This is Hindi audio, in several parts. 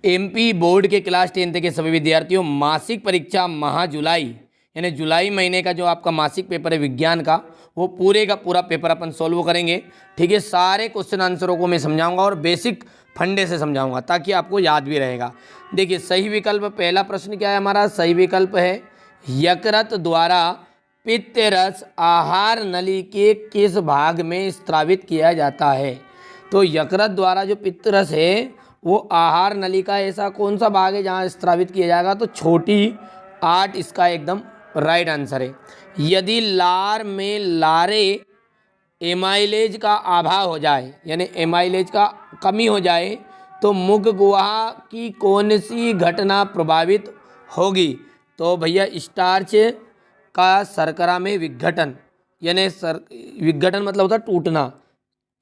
एमपी बोर्ड के क्लास 10 के सभी विद्यार्थियों, मासिक परीक्षा माह जुलाई यानी जुलाई महीने का जो आपका मासिक पेपर है विज्ञान का, वो पूरे का पूरा पेपर अपन सॉल्व करेंगे। ठीक है, सारे क्वेश्चन आंसरों को मैं समझाऊंगा और बेसिक फंडे से समझाऊंगा ताकि आपको याद भी रहेगा। देखिए सही विकल्प, पहला प्रश्न क्या है हमारा, सही विकल्प है यकृत द्वारा पित्तरस आहार नली के किस भाग में स्रावित किया जाता है। तो यकृत द्वारा जो पित्तरस है वो आहार नली का ऐसा कौन सा भाग है जहाँ स्रावित किया जाएगा, तो छोटी 8 इसका एकदम राइट आंसर है। यदि लार में लारे एमाइलेज का अभाव हो जाए यानी एमाइलेज का कमी हो जाए तो मुख गुहा की कौन सी घटना प्रभावित होगी। तो भैया स्टार्च का शर्करा में विघटन, यानी विघटन मतलब होता है टूटना,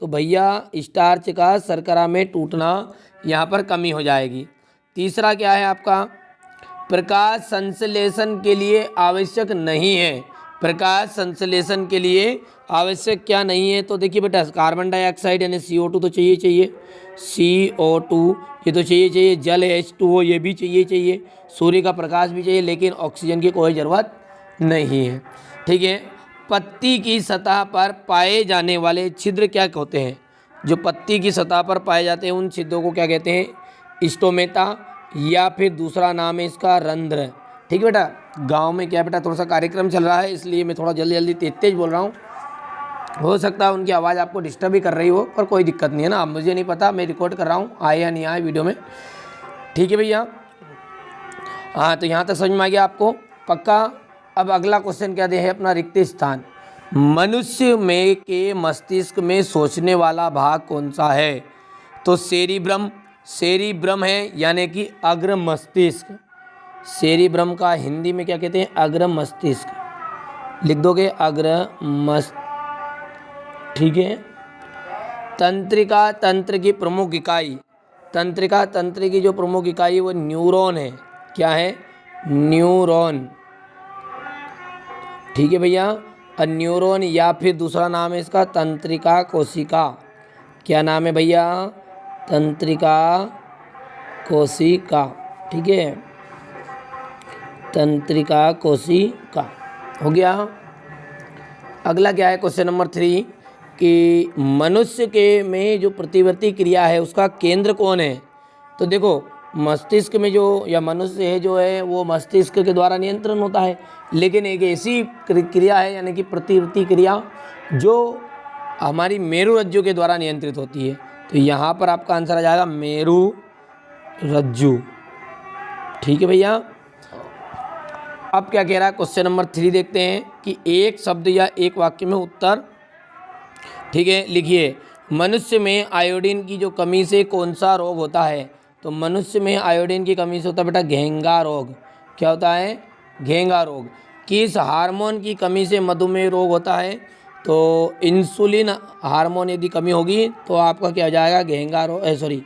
तो भैया स्टार्च का शर्करा में टूटना यहाँ पर कमी हो जाएगी। तीसरा क्या है आपका, प्रकाश संश्लेषण के लिए आवश्यक नहीं है। प्रकाश संश्लेषण के लिए आवश्यक क्या नहीं है, तो देखिए बेटा कार्बन डाइऑक्साइड यानी CO2 तो चाहिए, CO2 ये तो चाहिए, जल है H2O ये भी चाहिए, सूर्य का प्रकाश भी चाहिए, लेकिन ऑक्सीजन की कोई ज़रूरत नहीं है। ठीक है, पत्ती की सतह पर पाए जाने वाले छिद्र क्या होते हैं, जो पत्ती की सतह पर पाए जाते हैं उन छिद्रों को क्या कहते हैं, स्टोमेटा, या फिर दूसरा नाम है इसका रंध्र। ठीक है बेटा, गांव में क्या बेटा थोड़ा सा कार्यक्रम चल रहा है इसलिए मैं थोड़ा जल्दी तेज बोल रहा हूँ, हो सकता है उनकी आवाज़ आपको डिस्टर्ब भी कर रही हो, पर कोई दिक्कत नहीं है ना, मुझे नहीं पता मैं रिकॉर्ड कर रहा हूँ आए या नहीं आए वीडियो में। ठीक है भैया, हाँ तो यहाँ तक समझ में आ गया आपको पक्का। अब अगला क्वेश्चन क्या दे है अपना, रिक्त स्थान। मनुष्य में के मस्तिष्क में सोचने वाला भाग कौन सा है, तो सेरिब्रम है यानी कि अग्र मस्तिष्क। सेरिब्रम का हिंदी में क्या कहते हैं, अग्र मस्तिष्क लिख दोगे, अग्र मस्तिष्क। ठीक है, तंत्रिका तंत्र की प्रमुख इकाई, तंत्रिका तंत्र की जो प्रमुख इकाई वो न्यूरॉन है। क्या है, न्यूरॉन। ठीक है भैया, न्यूरॉन या फिर दूसरा नाम है इसका तंत्रिका कोशिका। क्या नाम है भैया, तंत्रिका कोशिका। ठीक है, तंत्रिका कोशिका हो गया। अगला क्या है क्वेश्चन नंबर 3 कि मनुष्य के में जो प्रतिवर्ती क्रिया है उसका केंद्र कौन है। तो देखो मस्तिष्क में जो या मनुष्य है जो है वो मस्तिष्क के द्वारा नियंत्रण होता है, लेकिन एक ऐसी क्रिया है यानी कि प्रतिवर्ती क्रिया जो हमारी मेरु रज्जु के द्वारा नियंत्रित होती है। तो यहाँ पर आपका आंसर आ जाएगा मेरु रज्जु। ठीक है भैया, अब क्या कह रहा है क्वेश्चन नंबर 3 देखते हैं कि एक शब्द या एक वाक्य में उत्तर। ठीक है, लिखिए मनुष्य में आयोडीन की जो कमी से कौन सा रोग होता है। तो मनुष्य में आयोडीन की कमी से होता है बेटा घेंगा रोग। क्या होता है, घेंगा रोग। किस हार्मोन की कमी से मधुमेह रोग होता है, तो इंसुलिन हार्मोन यदि कमी होगी तो आपका क्या हो जाएगा, घेंगा रोग,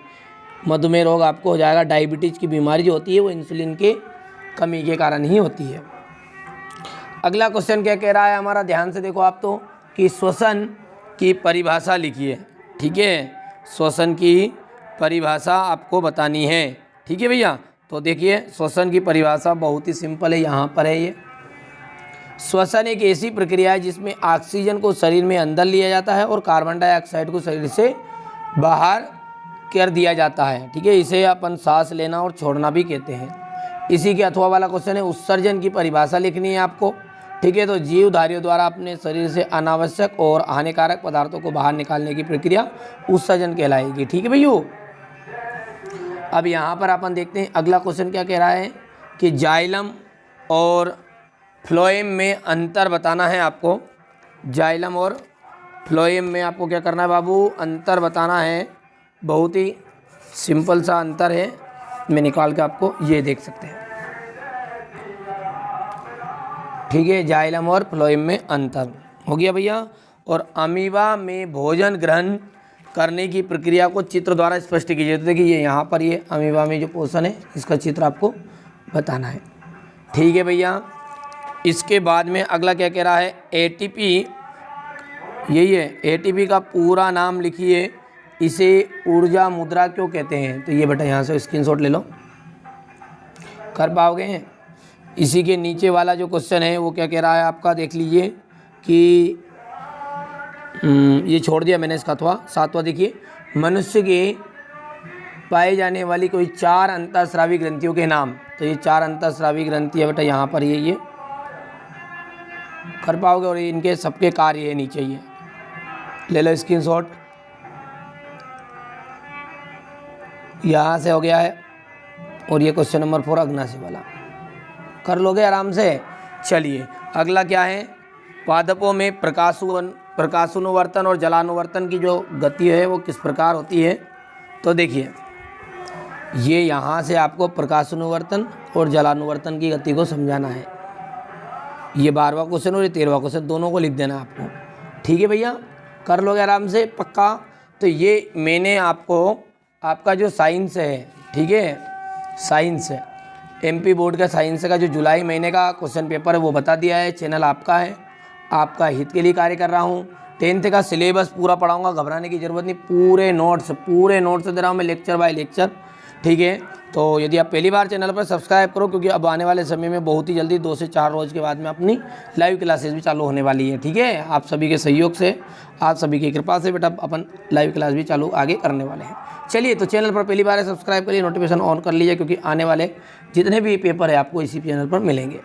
मधुमेह रोग आपको हो जाएगा। डायबिटीज़ की बीमारी जो होती है वो इंसुलिन के कमी के कारण ही होती है। अगला क्वेश्चन क्या कह रहा है हमारा, ध्यान से देखो आप तो, कि श्वसन की परिभाषा लिखिए। ठीक है, श्वसन की परिभाषा आपको बतानी है। ठीक है भैया, तो देखिए श्वसन की परिभाषा बहुत ही सिंपल है, यहाँ पर है ये। श्वसन एक ऐसी प्रक्रिया है जिसमें ऑक्सीजन को शरीर में अंदर लिया जाता है और कार्बन डाइऑक्साइड को शरीर से बाहर कर दिया जाता है। ठीक है, इसे अपन सांस लेना और छोड़ना भी कहते हैं। इसी के अथवा वाला क्वेश्चन है, उत्सर्जन की परिभाषा लिखनी है आपको। ठीक है, तो जीवधारियों द्वारा अपने शरीर से अनावश्यक और हानिकारक पदार्थों को बाहर निकालने की प्रक्रिया उत्सर्जन कहलाएगी। ठीक है भैया, अब यहाँ पर अपन देखते हैं अगला क्वेश्चन क्या कह रहा है कि जाइलम और फ्लोएम में अंतर बताना है आपको। जाइलम और फ्लोएम में आपको क्या करना है बाबू, अंतर बताना है। बहुत ही सिंपल सा अंतर है, मैं निकाल के आपको ये देख सकते हैं। ठीक है, जाइलम और फ्लोएम में अंतर हो गया भैया। और अमीबा में भोजन ग्रहण करने की प्रक्रिया को चित्र द्वारा स्पष्ट कीजिए। तो देखिए ये यहाँ पर ये अमीबा में जो पोषण है इसका चित्र आपको बताना है। ठीक है भैया, इसके बाद में अगला क्या कह रहा है, एटीपी, यही है एटीपी का पूरा नाम लिखिए। इसे ऊर्जा मुद्रा क्यों कहते हैं? तो ये बेटा यहाँ से स्क्रीनशॉट ले लो, कर पाओगे। इसी के नीचे वाला जो क्वेश्चन है वो क्या कह रहा है आपका, देख लीजिए कि ये छोड़ दिया मैंने इसका थोड़ा। 7वां देखिए, मनुष्य के पाए जाने वाली कोई 4 अंतःस्रावी ग्रंथियों के नाम। तो ये 4 अंतःस्रावी ग्रंथि है बेटा यहाँ पर, ये कर पाओगे। और इनके सबके कार्य है नीचे, ये ले लो स्क्रीनशॉट। यहाँ से हो गया है। और ये क्वेश्चन नंबर 4 अग्नाशी वाला कर लोगे आराम से। चलिए अगला क्या है, पादपों में प्रकाशानुवर्तन और जलानुवर्तन की जो गति है वो किस प्रकार होती है? तो देखिए ये यहाँ से आपको प्रकाशानुवर्तन और जलानुवर्तन की गति को समझाना है। ये 12वां क्वेश्चन और ये 13वां क्वेश्चन दोनों को लिख देना आपको, ठीक है भैया, कर लोगे आराम से पक्का। तो ये मैंने आपको आपका जो साइंस है, ठीक है, साइंस है, MP बोर्ड का साइंस का जो जुलाई महीने का क्वेश्चन पेपर है वो बता दिया है। चैनल आपका है, आपका हित के लिए कार्य कर रहा हूँ। 10th का सिलेबस पूरा पढ़ाऊँगा, घबराने की ज़रूरत नहीं। पूरे नोट्स दे रहा हूँ मैं, लेक्चर बाय लेक्चर, ठीक है। तो यदि आप पहली बार चैनल पर सब्सक्राइब करो, क्योंकि अब आने वाले समय में बहुत ही जल्दी 2 से 4 रोज़ के बाद में अपनी लाइव क्लासेस भी चालू होने वाली है, ठीक है। आप सभी के सहयोग से, आप सभी की कृपा से बेटा अपन लाइव क्लास भी चालू आगे करने वाले हैं। चलिए तो चैनल पर पहली बार है सब्सक्राइब करिए, नोटिफिकेशन ऑन कर लीजिए, क्योंकि आने वाले जितने भी पेपर है आपको इसी चैनल पर मिलेंगे।